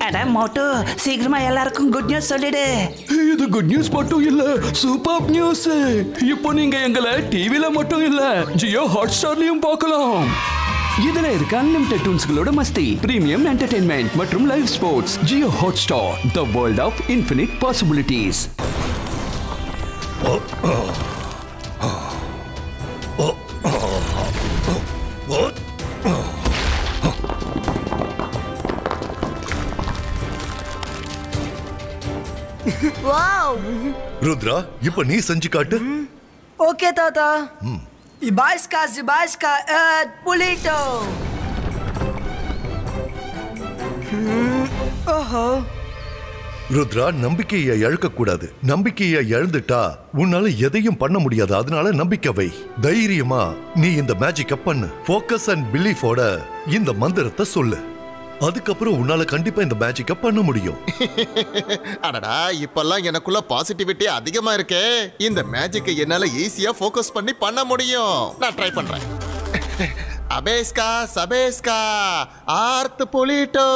அட மோட்டு, சீக்கிரமா எல்லாருக்கும் குட் நியூஸ் சொல்லிடு. இது குட் நியூஸ் மட்டும் இல்ல, சூப்பர் நியூஸ். இப்போ நீங்க எங்களை டிவில மட்டும் இல்ல, ஜியோ ஹாட்ஸ்டார்லயும் பார்க்கலாம். இதுல இருக்க அன்லிமிட்டெட் டூன்ஸ்களோட மஸ்தி, பிரீமியம் என்டர்டெயின்மெண்ட் மற்றும் live sports. Jio Hotstar, the world of infinite possibilities. Rudra, இப்ப நீ செஞ்சு காட்டு. ஓகே தாத்தா. Ibaiska, Pulito. ஓஹோ. ருத்ரா, நம்பிக்கையை இழக்க கூடாது. நம்பிக்கையை இழந்துட்டா உன்னால எதையும் பண்ண முடியாது. அதனால நம்பிக்கை வை. தைரியமா நீ இந்த மேஜிக்க பண்ணு. ஃபோக்கஸ் அண்ட் பிலீஃபோட இந்த மந்திரத்தை சொல்லு. அதுக்கப்புறம் உன்னால கண்டிப்பா இந்த மேஜிக்க பண்ண முடியும். அடடா, இப்பெல்லாம் எனக்குள்ள பாசிட்டிவிட்டி அதிகமா இருக்கே. இந்த மேஜிக்கை என்னால ஈஸியா ஃபோக்கஸ் பண்ணி பண்ண முடியும். நான் ட்ரை பண்றேன். அபேஸ்கா சபேஸ்கா ஆர்த் புலிட்டோ.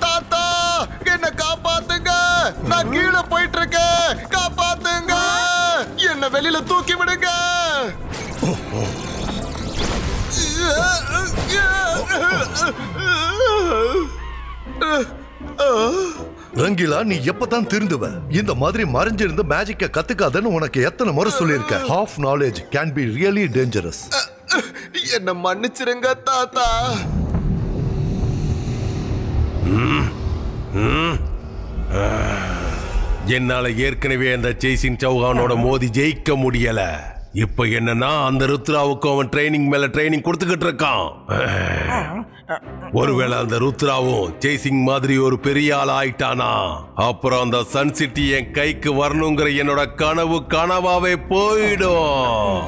தாத்தா, என்ன காப்பாத்துங்க. நான் கீழே போயிட்டு இருக்கேன். காப்பாத்துங்க. என்ன வெளியில தூக்கி விடுங்க. ரங்கிலா, நீ எப்பதான் திருந்துவ? இந்த மாதிரி மறைஞ்சிருந்து மேஜிக்க கத்துக்காதன்னு உனக்கு எத்தனை முறை சொல்லியிருக்க? Half knowledge can be really dangerous. என்ன மன்னிச்சிருங்க தாத்தா. என்னால ஏற்கனவே அந்த ஜெய்சிங் சௌஹானோட மோதி ஜெயிக்க முடியல. இப்ப என்னன்னா அந்த ருத்ராவுக்கும் அவன் ட்ரைனிங் மேல ட்ரைனிங் கொடுத்துக்கிட்டு இருக்கான். ஒருவேளை அந்த ருத்ராவும் ஜெய்சிங் மாதிரி ஒரு பெரிய ஆள் ஆயிட்டானா, அப்புறம் அந்த சன் சிட்டி என் கைக்கு வரணுங்கிற என்னோட கனவு கனவாவே போயிடும்.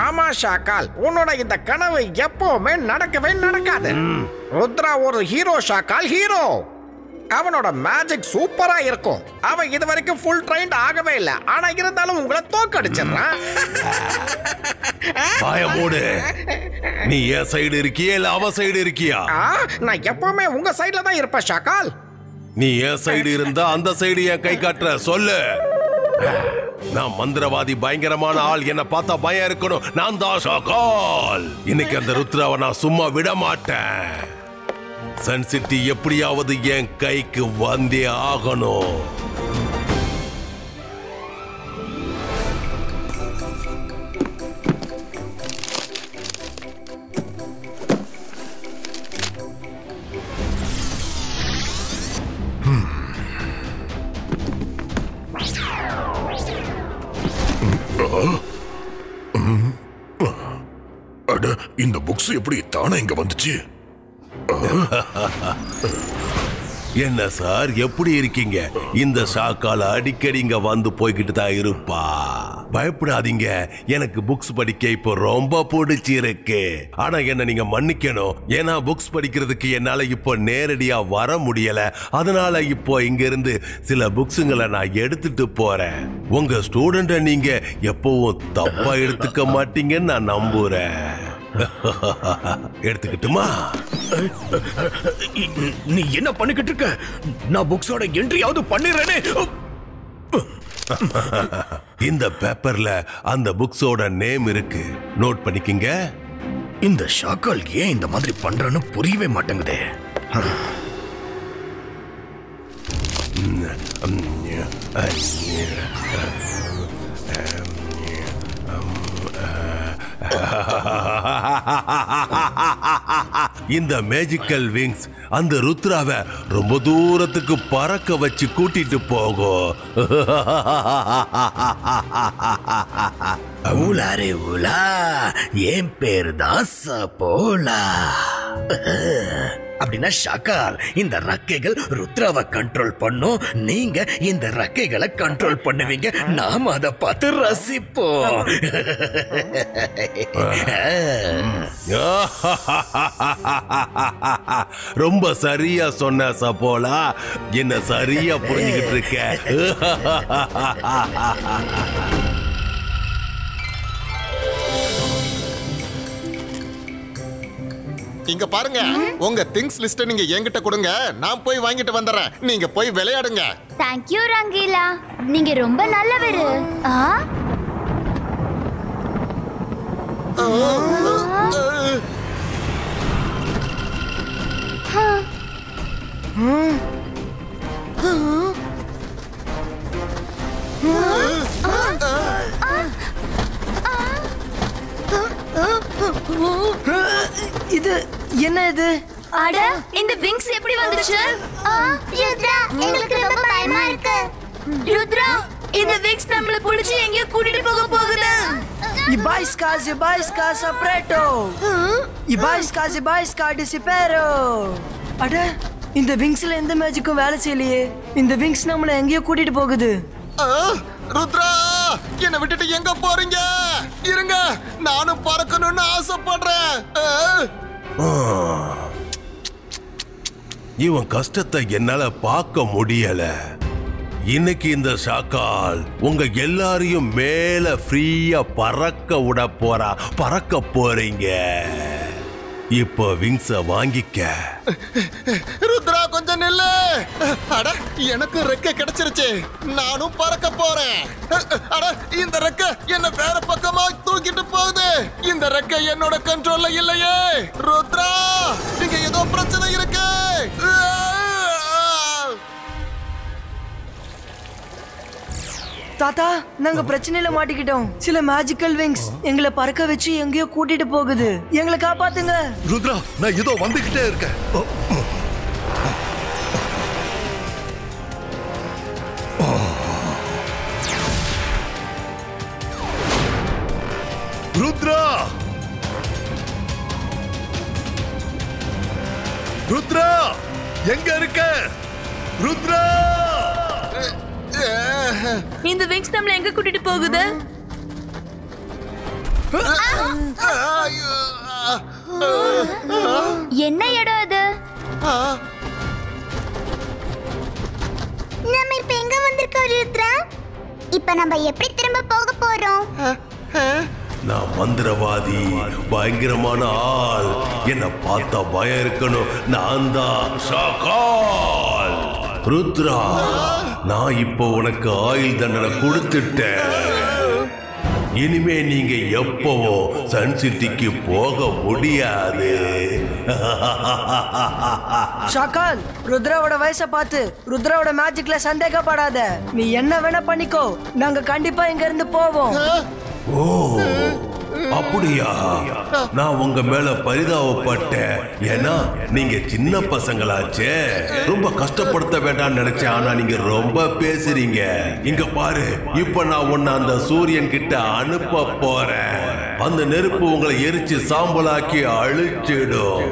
ஆமா ஷாக்கால், உன்னோட இந்த கனவு எப்பவுமே நடக்கவே நடக்காது. ருத்ரா ஒரு ஹீரோ ஷாக்கால், ஹீரோ. அவனோட மேஜிக் சூப்பரா இருக்கும். அவன் இது வரைக்கும் ஃபுல் ட்ரைன்ட் ஆகவே இல்ல. ஆனா இருந்தாலும் உங்களை தோக்கடிச்சிடறான். பயமோடு, நீ என் சைடு இருக்கியா இல்ல அவ சைடு இருக்கியா? நான் எப்பவுமே உங்க சைடுல தான் இருப்பேன் ஷாக்கால். நீ என் சைடு இருந்தா அந்த சைடு என் கை காட்டுற சொல்லு. நான் மந்திரவாதி, பயங்கரமான ஆள். என்ன பார்த்தா பயம் இருக்கணும். நான் தான் ஷாக்கால். இன்னைக்கு அந்த ருத்ராவை நான் சும்மா விட மாட்டேன். சன் சிட்டி எப்படியாவது என் கைக்கு வந்தே ஆகணும். அட, இந்த புக்ஸ் எப்படி தானே இங்க வந்துச்சு? என்ன சார், எப்படி இருக்கீங்க? இந்த ஷாக்கால அடிக்கடி இங்க வந்து போய்கிட்டு தான் இருப்பா. பயப்படாதீங்க, எனக்கு புக்ஸ் படிக்க இப்போ ரொம்ப பிடிச்சிருக்கு. ஆனா என்ன நீங்க மன்னிக்கணும். ஏன்னா புக்ஸ் படிக்கிறதுக்கு என்னால இப்போ நேரடியா வர முடியல. அதனால இப்போ இங்க இருந்து சில புக்ஸுங்களை நான் எடுத்துட்டு போறேன். உங்க ஸ்டூடெண்ட நீங்க எப்பவும் தப்பா எடுத்துக்க மாட்டீங்கன்னு நான் நம்புறேன். எடுத்துக்கிட்டுமா? நீ என்ன பண்ணிக்கிட்டு இருக்க? நான் புக்ஸோட என்ட்ரியாவது பண்ணிடுறேனே. இந்த பேப்பர்ல அந்த புக்ஸோட நேம் இருக்கு, நோட் பண்ணிக்கிங்க. இந்த ஷாக்கால் ஏன் இந்த மாதிரி பண்றன்னு புரியவே மாட்டேங்குதே. இந்த மேஜிக்கல் விங்ஸ் அந்த ருத்ராவை ரொம்ப தூரத்துக்கு பறக்க வச்சு கூட்டிட்டு போகும். ஊலாரே ஊலா, என் பேரு தான் சபோலா. அப்படின்னா ஷாக்கால், இந்த ரக்கைகள் ருத்ராவை கண்ட்ரோல் பண்ணும். நீங்க இந்த ரக்கைகளை கண்ட்ரோல் பண்ணுவீங்க. நாம அதை பார்த்து ரசிப்போம். ரொம்ப சரியா சொன்ன சபோலா. என்ன சரியா புரிஞ்சுக்கிட்டு இருக்க. இங்க பாருங்க, உங்க திங்ஸ் லிஸ்ட் நீங்க என்கிட்ட கொடுங்க, நான் போய் வாங்கிட்டு வந்துறேன். நீங்க போய் விளையாடுங்க. Thank you ரங்கீலா, நீங்க ரொம்ப நல்லவரு. இது என்ன இது? அட, இந்த விங்ஸ் எப்படி வந்துச்சு? ருத்ரா, எங்களுக்கு ரொம்ப பயமா இருக்கு. ருத்ரா, இந்த விங்ஸ் நம்மள புடிச்சு எங்கயோ கூட்டிட்டு போக போகுது. Ibaiska separato. Ibaiska disipero. அட, இந்த விங்ஸ்ல எந்த மேஜிக்கும் வேலை செய்யலையே. இந்த விங்ஸ் நம்மள எங்கயோ கூட்டிட்டு போகுது. ருத்ரா, என்ன விட்டுட்டு எங்க போறீங்க? இருங்க, நானும் பறக்கணும்னு ஆசைப்படுறேன். இவன் கஷ்டத்தை என்னால பார்க்க முடியல. இன்னைக்கு இந்த ஷாக்கால் உங்க எல்லாரையும் மேல ஃப்ரீயா பறக்க விட போறா. பறக்க போறீங்க. இப்போ விங்ஸ வாங்கிக்க. ருத்ரா, கொஞ்சம் நில்லு. அட, எனக்கு ரெக்கை கிடைச்சிருச்சு. நானும் பறக்க போறேன். அட, இந்த ரெக்கை என்ன வேற பக்கமா தூக்கிட்டு போகுது. இந்த ரெக்கை என்னோட கண்ட்ரோல்ல இல்லையே. ருத்ரா, இங்க ஏதோ பிரச்சனை இருக்கு. தாத்தா, நாங்க பிரச்சனையில மாட்டிக்கிட்டோம். சில மேஜிக்கல் விங்ஸ் எங்களை பறக்க வச்சு எங்கேயோ கூட்டிட்டு போகுது. எங்களை காப்பாத்துங்க. ருத்ரா, நான் இதோ வந்துகிட்டே இருக்கேன். ருத்ரா, ருத்ரா, எங்க இருக்க? ருத்ரா, இந்த விங்ஸ் நம்மள எங்க கூட்டிட்டு போகுது? என்ன இடம் அது? நம்ம இப்ப எங்க வந்திருக்கோம் ருத்ரா? இப்ப நம்ம எப்படி திரும்ப போக போறோம்? நான் மந்திரவாதி, பயங்கரமான ஆள். என்ன பார்த்தா பயம் இருக்கணும். நான் தான் ஷாக்கால். ருத்ரா, நான் இப்போ உனக்கு ஆயுள் தண்டனை கொடுத்துட்டேன். இனிமே நீங்க எப்பவோ சன் சிட்டிக்கு போக முடியாது. ஷாக்கால், ருத்ராவோட வயசை பார்த்து ருத்ராவோட மேஜிக்ல சந்தேகப்படாத. நீ என்ன வேணா பண்ணிக்கோ, நாங்க கண்டிப்பா இங்க இருந்து போவோம். ஓ, அப்படியா? நான் உங்க மேல பரிதாபப்பட்டேன். ஏன்னா நீங்க சின்ன பசங்களாச்சே. ரொம்ப கஷ்டப்படுத்த வேண்டாம்னு நினைச்சேன். ஆனா நீங்க ரொம்ப பேசுறீங்க. இங்க பாரு, இப்ப நான் உன்னை அந்த சூரியன் கிட்ட அனுப்ப போறேன். அந்த நெருப்பு உங்களை எரிச்சு சாம்பலாக்கி அழிச்சிடும்.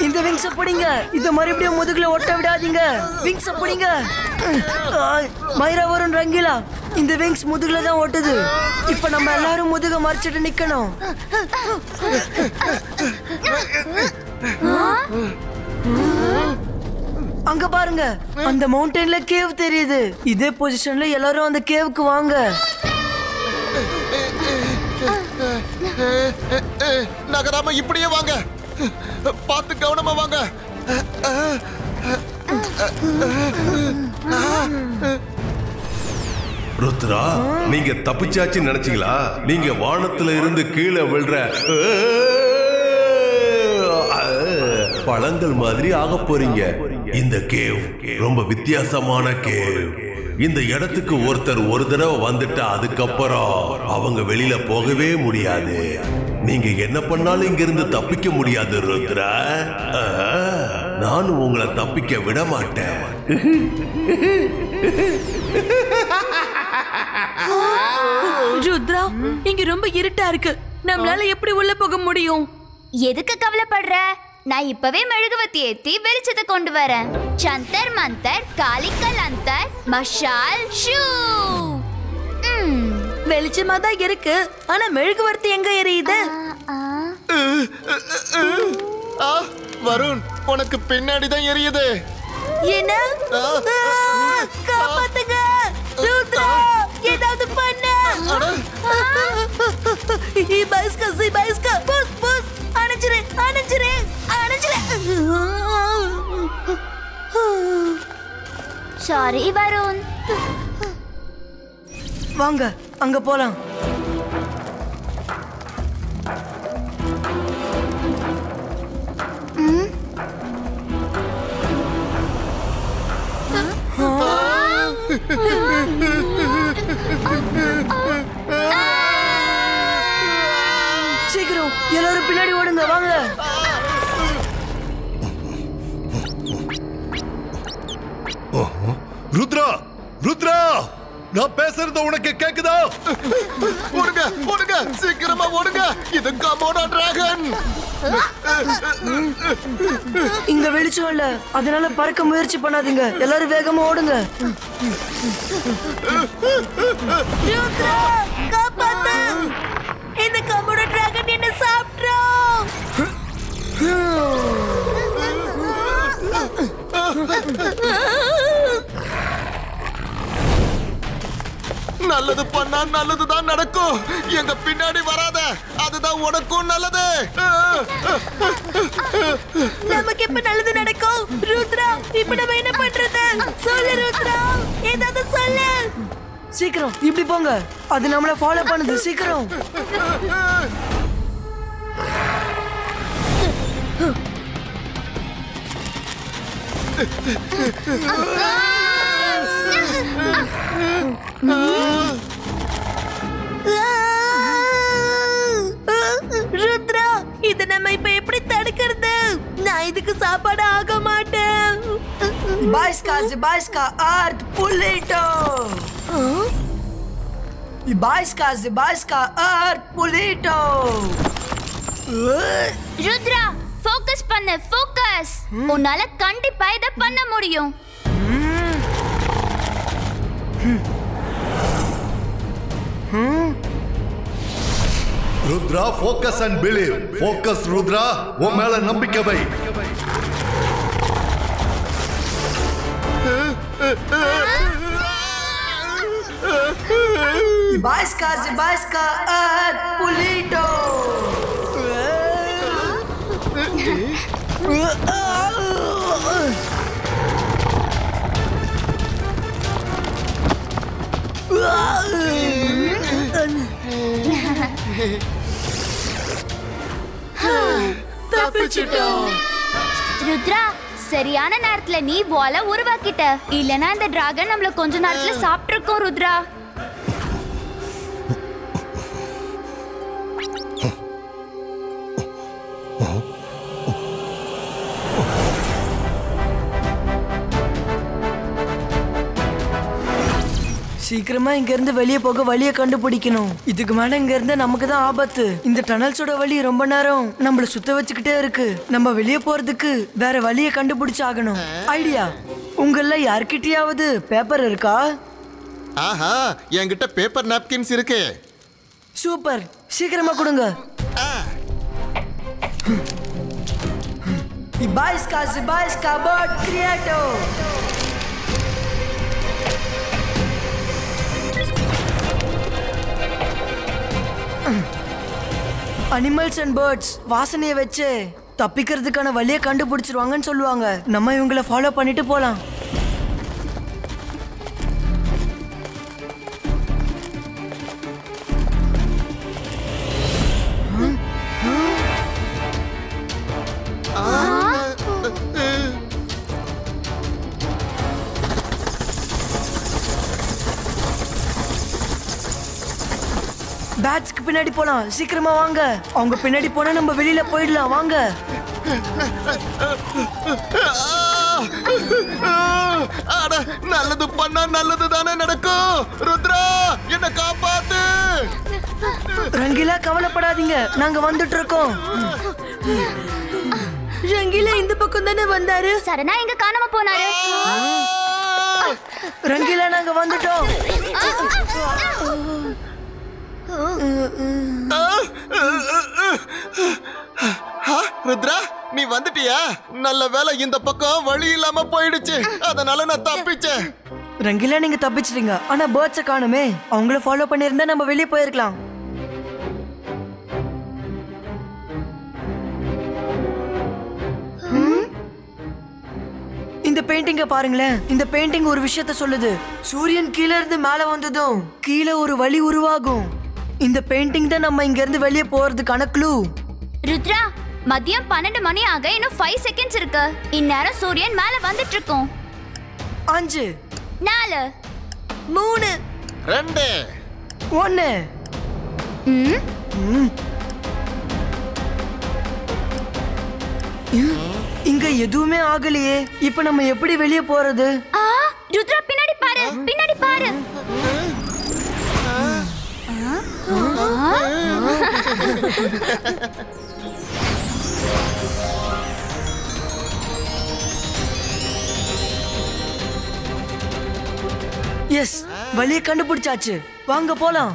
இந்த விங்ஸ் பிடிங்க. இத மறுபடியும் முதுகுல ஒட்ட விடாதீங்க. விங்ஸ் பிடிங்க. மைரா வரும் ரங்கீலா, இந்த விங்ஸ் முதுகுல தான் ஒட்டுது. இப்ப நம்ம எல்லாரும் முதுக மறைச்சிட்டு நிக்கணும். அங்க பாருங்க, அந்த மவுண்டன்ல கேவ் தெரியுது. இதே பொசிஷன்ல எல்லாரும் அந்த கேவுக்கு வாங்க. நகராம இப்படியே வாங்க. பார்த்து கவனமா வாங்க. ருத்ரா, நீங்க தப்பிச்சாச்சு நினைச்சீங்களா? நீங்க வானத்துல இருந்து கீழே விழுற பழங்கள் மாதிரி ஆக போறீங்க. இந்த கேவ் ரொம்ப வித்தியாசமான கேவ். இந்த இடத்துக்கு ஒருத்தர் ஒரு தடவை வந்துட்டா அதுக்கப்புறம் அவங்க வெளியில போகவே முடியாது. நீங்க என்ன பண்ணாலும் இங்க இருந்து தப்பிக்க முடியாது ருத்ரா. நானும் உங்களை தப்பிக்க விட மாட்டேன். ருத்ரா, இங்க ரொம்ப இருட்டா இருக்கு. நம்மளால எப்படி உள்ள போக முடியும்? எதுக்கு கவலைப்படுற? நான் இப்பவே மெழுகுவத்தி ஏத்தி வெளிச்சத்தை கொண்டு வரேன். சந்தர் மந்தர் காலிக்கல் அந்தர் மஷால் ஷூ. வெளிச்சமா தான் இருக்கு, ஆனா மெழுகுவர்த்தி எங்க எரியுது? வருண், உனக்கு பின்னாடி தான் எரியுது. என்ன? காப்பாத்துங்க ருத்ரா, ஏதாவது பண்ணு. பைஸ்கா புஷ் புஷ் அணைச்சிரு சாரி வருண். வாங்க அங்க போலாம். சீக்கிரம் எல்லாரும் பின்னாடி ஓடுங்க வாங்க. ருத்ரா ருத்ரா நான் பேசுறது உனக்கு கேக்குதா? ஓடுங்க ஓடுங்க சீக்கிரமா ஓடுங்க. இது கமோடா டிராகன். இங்க வெளிச்சம் இல்ல, அதனால பறக்க முயற்சி பண்ணாதீங்க. எல்லாரும் வேகமா ஓடுங்க. காப்பாத்து, இந்த கமோடா டிராகன் என்ன சாப்பிட்றோம். நல்லது பண்ணா நல்லதுதான் நடக்கும். எங்க பின்னாடி வராத, அதுதான் உனக்கும் நல்லது. நமக்கு இப்ப நல்லது நடக்கும். ருத்ரா இப்ப நம்ம என்ன பண்றது? சொல்லு ருத்ரா, ஏதாவது சொல்லு. சீக்கிரம் இப்படி போங்க, அது நம்மள ஃபாலோ பண்ணுது. சீக்கிரம் ருத்ரா, இத நம்ம இப்ப எப்படி தடுக்கிறது? நான் இதுக்கு சாப்பாடு ஆக மாட்டேன். Zibajska, Art Pulito! Zibajska, Art Pulito! Rudra focus பண்ணு, ஃபோக்கஸ். உன்னால கண்டிப்பா இத பண்ண முடியும். Rudra focus and believe. Focus Rudra, உன் மேல நம்பிக்கை வை. Zibajska, Art Pulito! ருத்ரா, சரியான நேரத்துல நீ வால உருவாக்கிட்ட. இல்லனா இந்த டிராகன் நம்மள கொஞ்ச நேரத்துல சாப்பிட்டிருக்கும். ருத்ரா, சீக்கிரமா இங்க இருந்து வெளியே போக வழியை கண்டுபிடிக்கணும். இதுக்கு மேல இங்க இருந்து நமக்கு தான் ஆபத்து. இந்த டனல்ஸோட வழி ரொம்ப நேரம் நம்மள சுத்த வச்சுக்கிட்டே இருக்கு. நம்ம வெளியே போறதுக்கு வேற வழியை கண்டுபிடிச்சு ஆகணும். ஐடியா, உங்கள யார்கிட்டயாவது பேப்பர் இருக்கா? ஆஹா, என்கிட்ட பேப்பர் நாப்கின்ஸ் இருக்கு. சூப்பர், சீக்கிரமா கொடுங்க. Zibajska, bot creator! Animals and birds வாசனையை வச்சு தப்பிக்கிறதுக்கான வழியை கண்டுபிடிச்சிருவாங்கன்னு சொல்லுவாங்க. நம்ம இவங்களை ஃபாலோ பண்ணிட்டு போலாம். பேட்ஸ்க்கு பின்னாடி போலாம். சீக்கிரமா வாங்க. அவங்க பின்னாடி போனா நம்ம வெளியில போயிடலாம். வாங்க. நல்லது பண்ணா நல்லது தானே நடக்கும். ருத்ரா, என்ன காப்பாத்து. ரங்கிலா, கவலைப்படாதீங்க, நாங்க வந்துட்டு இருக்கோம். ரங்கிலா இந்த பக்கம் தானே வந்தாரு. சரணா எங்க காணாம போனாரு. ரங்கிலா, நாங்க வந்துட்டோம். ருத்ரா, நீ வந்துட்டியா? நல்ல வேளை, இந்த பக்கம் வழி இல்லாம போயிடுச்சு. அதனால நான் தப்பிச்சேன். ரங்கிலா நீங்க தப்பிச்சிட்டீங்க. ஆனா பேர்ட்ஸை காணுமே. அவங்கள ஃபாலோ பண்ணியிருந்தா நம்ம வெளியே போயிருக்கலாம். இந்த பெயிண்டிங்க பாருங்களேன். இந்த பெயிண்டிங் ஒரு விஷயத்த சொல்லுது. சூரியன் கீழே இருந்து மேல வந்ததும் கீழே ஒரு வழி உருவாகும். இந்த பெயிண்டிங் தான் நம்ம இங்க இருந்து வெளியே போறதுக்கான க்ளூ. ருத்ரா, மதியம் 12 மணி ஆக இன்னும் 5 செகண்ட்ஸ் இருக்கு. இந்நேரம் சூரியன் மேல வந்துட்டு இருக்கும். 5 4 3 2 1. இங்க எதுவுமே ஆகலையே. இப்ப நம்ம எப்படி வெளியே போறது? ருத்ரா, பின்னாடி பாரு, பின்னாடி பாரு. எஸ், வழியை கண்டுபிடிச்சாச்சு. வாங்க போலாம்.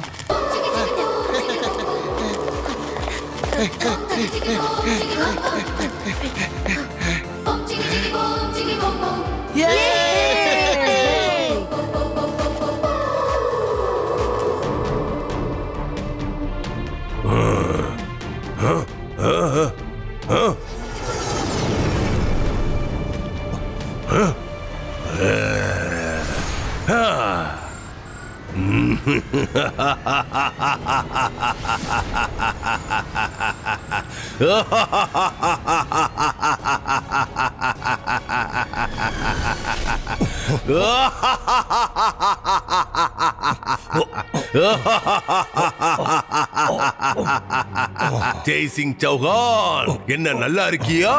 ஜெய்சிங் சௌஹான், என்ன நல்லா இருக்கியா?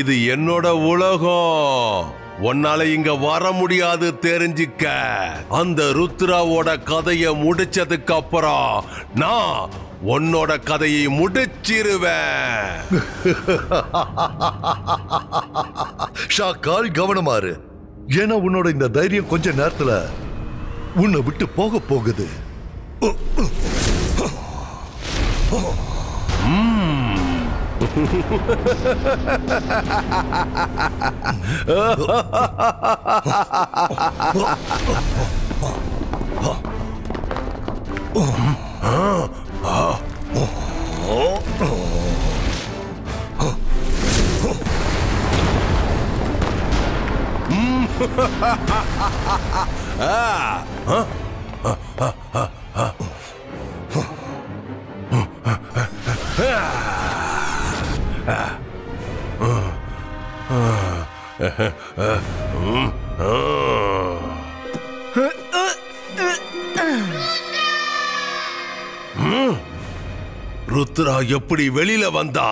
இது என்னோட உலகம். உன்னால இங்க வர முடியாது, தெரிஞ்சுக்க. அந்த ருத்ராவோட கதையை முடிச்சதுக்கு அப்புறம் நான் உன்னோட கதையை முடிச்சிருவேன். ஷாக்கால் கவனமாறு. ஏன்னா உன்னோட இந்த தைரியம் கொஞ்ச நேரத்துல உன்னை விட்டு போக போகுது. ருத்ரா எப்படி வெளியில வந்தா?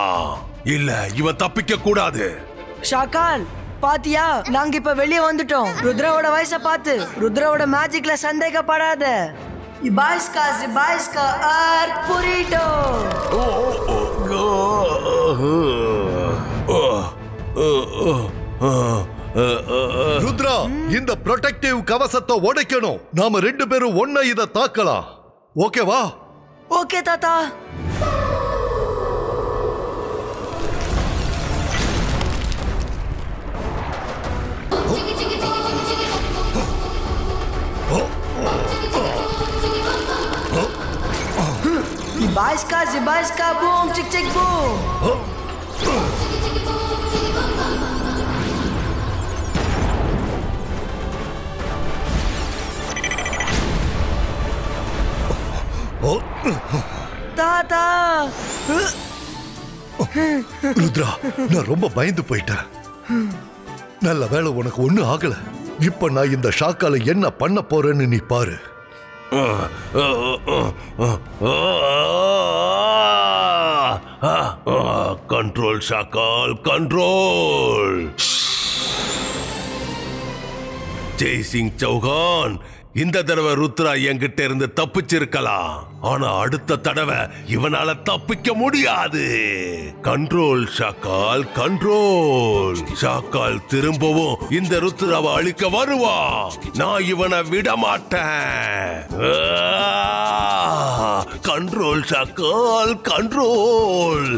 இல்ல, இவன் தப்பிக்க கூடாது. ஷாக்கால், பாத்தியா? நாங்க இப்ப வெளியே வந்துட்டோம். ருத்ராவோட வயசை பார்த்து ருத்ராவோட மேஜிக்ல சந்தேகப்படாத. இபாய்ஸ்கா ஜிபாய்ஸ்கா ஆர் புரிட்டோ. ருத்ரா, இந்த ப்ரொடெக்டிவ் கவசத்தை உடைக்கணும். நாம 2 பேரும் ஒண்ணா இத தாக்கலாம். ஓகேவா? ஓகே தாத்தா. Ibaiska, Zibaiska, boom, chick, chick, boom. தாத்தா. ருத்ரா, நான் ரொம்ப பயந்து போயிட்டேன். நல்ல வேளை உனக்கு ஒண்ணு ஆகல. இப்ப நான் இந்த ஷாக்கால என்ன பண்ண போறேன்னு நீ பாரு. Control Shakaal, control. ஜெய்சிங் சௌஹான், இந்த தடவை ருத்ரா என்கிட்ட இருந்து தப்பிச்சிருக்கலாம். ஆனா அடுத்த தடவை இவனால தப்பிக்க முடியாது. Control Shakaal, control. ஷாக்கால் திரும்பவும் இந்த ருத்ராவை அழிக்க வருவான். நான் இவனை விட மாட்டேன். Control Shakaal, control.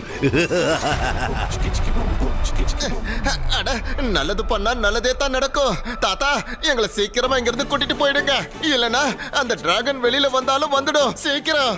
அட நல்லது பண்ணா நல்லதே தான் நடக்கும். தாத்தா எங்களை சீக்கிரமா இங்க இருந்து கூட்டிட்டு போயிடுங்க, இல்லனா அந்த டிராகன் வெளியில வந்தாலும் வந்துடும். சீக்கிரம்.